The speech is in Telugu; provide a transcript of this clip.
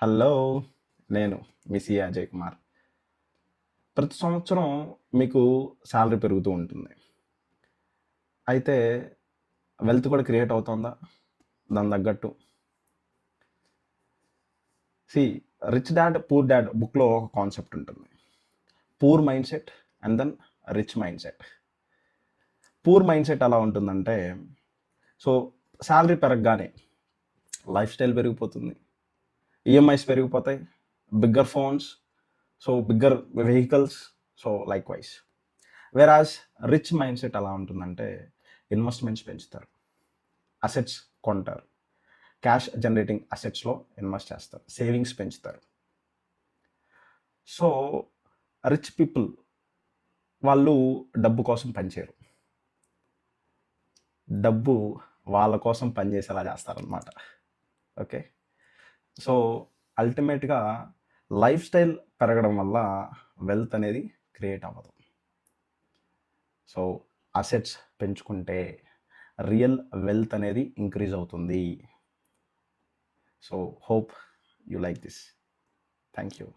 హలో! నేను మీ సి. అజయ్ కుమార్. ప్రతి సంవత్సరం మీకు సాలరీ పెరుగుతూ ఉంటుంది. అయితే వెల్త్ కూడా క్రియేట్ అవుతోందా? దానికి తగ్గట్టు. See 'rich dad poor dad' బుక్‌లో ఒక కాన్సెప్ట్ ఉంటుంది. Poor mindset and then rich mindset. Poor mindset ఎలా ఉంటుందంటే, సో సాలరీ పెరగగానే లైఫ్ స్టైల్ పెరిగిపోతుంది. ఈఎంఐస్ పెరిగిపోతాయి. Bigger phones, so bigger vehicles, so likewise. Whereas rich mindset ఎలా ఉంటుందంటే, ఇన్వెస్ట్మెంట్స్ పెంచుతారు, అసెట్స్ కొంటారు, క్యాష్ జనరేటింగ్ అసెట్స్లో ఇన్వెస్ట్ చేస్తారు, సేవింగ్స్ పెంచుతారు. సో రిచ్ పీపుల్ వాళ్ళు డబ్బు కోసం పనిచేయరు, డబ్బు వాళ్ళ కోసం పనిచేసేలా చేస్తారనమాట. ఓకే, సో అల్టిమేట్గా లైఫ్ స్టైల్ పెరగడం వల్ల వెల్త్ అనేది క్రియేట్ అవ్వదు. సో అసెట్స్ పెంచుకుంటే రియల్ వెల్త్ అనేది ఇంక్రీజ్ అవుతుంది. So hope you like this. Thank you.